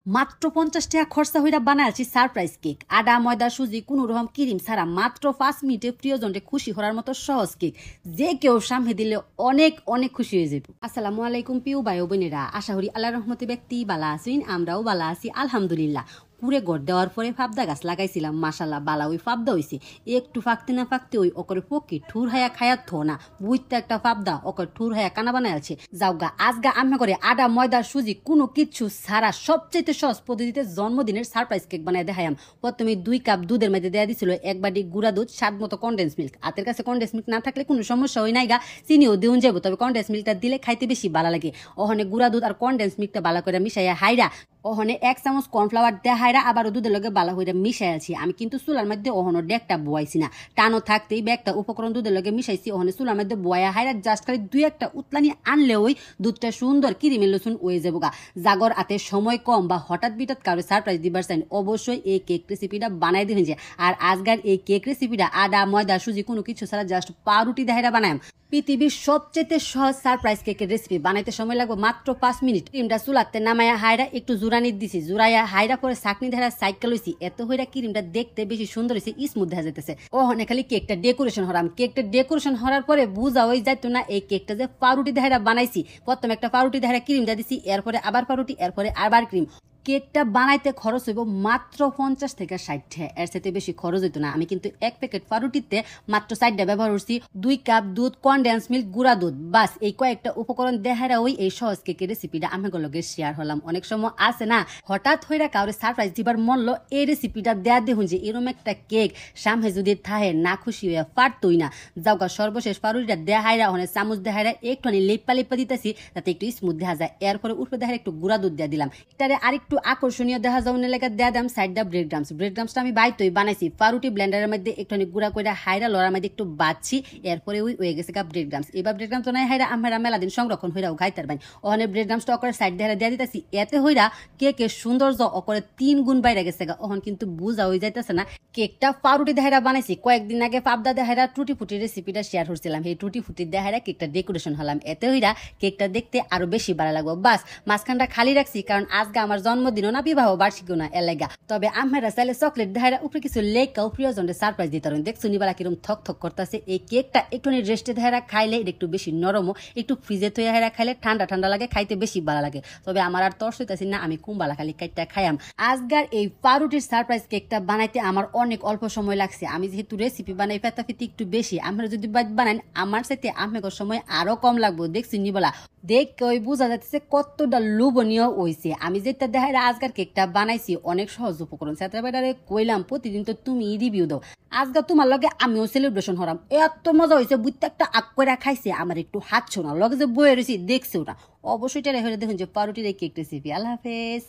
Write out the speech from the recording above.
মাত্র 50 টাকা খরচা হইরা বানাইছি সারপ্রাইজ কেক। আডা ময়দা সুজি কোন রকম ক্রিম ছাড়া মাত্র 5 মিনিটে প্রিয়জনকে খুশি করার মতো সহজ কেক, যে কেউ সামনে দিলে অনেক অনেক খুশি হয়ে যাবে। আসসালামু আলাইকুম প্রিয় ভাই বোনেরা, আশা করি আল্লাহর রহমতে ব্যক্তি বালা আছেন, আমরাও বালা আছি আলহামদুলিল্লাহ। পুরে ঘর দেওয়ার পরে ফাবদা গাছ লাগাইছিলাম, মাশাল্লাহ বালা ওই ফাবদা হইছে। একটু ফাঁকতে না ফাঁকতে ওই ওকরে পকি ঠুর হায়া খায়া থো না বুঝতে একটা ফাবদা ওকর ঠুর হায়া কানা বানায় আছে। যাওগা আজগা আমি করে আডা ময়দা সুজি কোনো কিছু ছাড়া সবচেয়ে সহজ পদ্ধতিতে জন্মদিনের সারপ্রাইজ কেক বানায় দেখাইম। প্রথমে 2 কাপ দুধের মধ্যে দেওয়া দিছিল 1 বাটি গুঁড়া দুধ, স্বাদ মতো কন্ডেন্স মিল্ক। হাতের কাছে কন্ডেন্স মিল্ক না থাকলে কোনো সমস্যা হয় নাই গা, চিনিও দেউন যাবো, তবে কন্ডেন্স মিল্কটা দিলে খাইতে বেশি ভালো লাগে। ওখানে গুঁড়া দুধ আর কন্ডেন্স মিল্কটা ভালো করে মিশাইয়া হাইরা ওখানে 1 চামচ কর্নফ্লাওয়ার দেয়া হাইরা আবার দুধের লগে বালা হইরা মিশাই আছি। আমি কিন্তু চুলার মধ্যে ওখানে ডেকটা বয়াইছি না, টানো থাকতেই ব্যাগটা উপকরণ দুধের লগে মিশাইছি। ওখানে চুলার মধ্যে বয়া হাইরা জাস্ট খালি 2-1টা উতলানি আনলে ওই দুধটা সুন্দর ক্রিমের লসুন হয়ে যাবো গা। জাগর হাতে সময় কম বা হঠাৎ বিটাত কারো সারপ্রাইজ দিবার চাই, অবশ্যই এই কেক রেসিপিটা বানাই দিবেন। যে আর আজকাল এই কেক রেসিপিটা আদা ময়দা সুজি কোনো কিছু ছাড়া জাস্ট পাউরুটি দেহাইরা বানায়। পৃথিবীর সবচেয়ে সহজ সারপ্রাইজ কেকের রেসিপি বানাইতে সময় লাগবে মাত্র 5 মিনিট। ক্রিমটা চুলাতে নামায়া হাইরা একটু জুরানি দিছি, জুরাইয়া হাইরা পরে চাকনি ধরা সাইকেল লইছি। এত হইরা ক্রিমটা দেখতে বেশি সুন্দর হয়েছে, স্মুথ দেখা যাইতেছে। ওখানে খালি কেকটা ডেকোরেশন হরাম। কেকটা ডেকোরেশন হওয়ার পরে বুঝা হয়ে যাইতো না এই কেকটা যে পাউরুটি দেহাইরা বানাইছি। প্রথমে একটা পাউরুটি দেহাইরা ক্রিমটা দিছি, এরপরে আবার পাউরুটি, এরপরে আবার ক্রিম। কেকটা বানাইতে খরচ হইব মাত্র 50 থেকে 60 টাকা, এর সাথে বেশি খরচ হইতো না। আমি কিন্তু 1 প্যাকেট পাউরুটিতে মাত্র 4টা ব্যবহার করছি। 2 কাপ দুধ, কনডেন্স মিল্ক, গুঁড়া দুধ, বাস এই কয়েকটা উপকরণ দেখারা ওই এই সহজ কেকের রেসিপিটা আমি লগে শেয়ার হলাম। অনেক সময় আছে না হঠাৎ হইরা কাউরে সারপ্রাইজ দিবার মনলো, এই রেসিপিটা দেয়া দেখুন যে এরকম একটা কেক সামনে যদি থাহে না খুশি হইয়া পারতই না। যাওগা সর্বশেষ পাউরুটিটা দেখাইরা ওখানে চামচ দেখাইরা একটুখানি লেপা লেপা দিতেছি যাতে একটু স্মুথ দেখা যায়। এরপরে উপরে দেখাইরা একটু গুঁড়া দুধ দিয়ে দিলাম। এটারে আরেকটু আকর্ষণীয় দেখা যাওয়ার লেগে দেয়া দাম সাইডটা ব্রেড গ্রামস। ব্রেড গ্রামসটা আমি বাইতই বানাইছি, পাউরুটি ব্লেন্ডারের মধ্যে একটুখানি গুঁড়া করে হাইরা লড়ার মধ্যে একটু বাচ্ছি। এরপরে ওই হয়ে গেছে ব্রেড গ্রামস। এবার ব্রেড গ্রামস নাই হাইরা আমরা মেলা দিন সংরক্ষণ হইরাও খাইতার বাইন। ওখানে ব্রেড গ্রামসটা অকরে সাইড দেহারা দেয়া দিতেছি। এতে হইরা কেকের সৌন্দর্য অকরে 3 গুণ বাইরে গেছে গা। ওখান কিন্তু বুঝা হয়ে যাইতেছে না কেকটা পাউরুটি দেহারা বানাইছি। কয়েকদিন আগে পাবদা দেহারা টুটি ফুটি রেসিপিটা শেয়ার করছিলাম। এই টুটি ফুটি দেহারা কেকটা ডেকোরেশন হলাম। এতে হইরা কেকটা দেখতে আরো বেশি ভালো লাগবে। বাস মাঝখানটা খালি রাখছি, কারণ আজকে আমার জন্মদিনও না বিবাহ বার্ষিকীও না এলাকা। তবে আমরা চাইলে চকলেট দেহারা উপরে কিছু লেখাও প্রিয়জনদের সারপ্রাইজ দিতে পারেন। দেখছো নিবালা কিরম থক থক করতেছে। এই কেকটা একটুখানি রেস্টে দেহারা খাইলে একটু বেশি নরমও, একটু ফ্রিজে তৈরি হেরা খাইলে ঠান্ডা ঠান্ডা লাগে, খাইতে বেশি ভালো লাগে। তবে আমার আর তর্স হইতাছি না, আমি কুম্বালা খালি কাইটটা খাইয়াম। আজকার এই পাউরুটির সারপ্রাইজ কেকটা বানাইতে আমার অনেক অল্প সময় লাগছে। আমি যেহেতু রেসিপি বানাই ফেতাফিতি একটু বেশি, আমরা যদি বানাই আমার সাথে আমার সময় আরো কম লাগবো। দেখছি নিবলা দেখ ওই বোঝা যাচ্ছে কতটা লোভনীয় হইছে। আমি যেটা দেখাই আজকার কেকটা বানাইছি অনেক সহজ উপকরণ। সেটারে কইলাম প্রতিদিন তো তুমি রিভিউ দাও, আজকে তোমার লগে আমিও সেলিব্রেশন হরাম। এত মজা হয়েছে, বুঝতে একটা আগ করে খাইছে, আমার একটু হাত ছোনা লগে যে বয়ে রয়েছি দেখছে ওটা। অবশ্যই এটা দেখুন যে পাউরুটির এই কেক রেসিপি। আল্লাহ হাফেজ।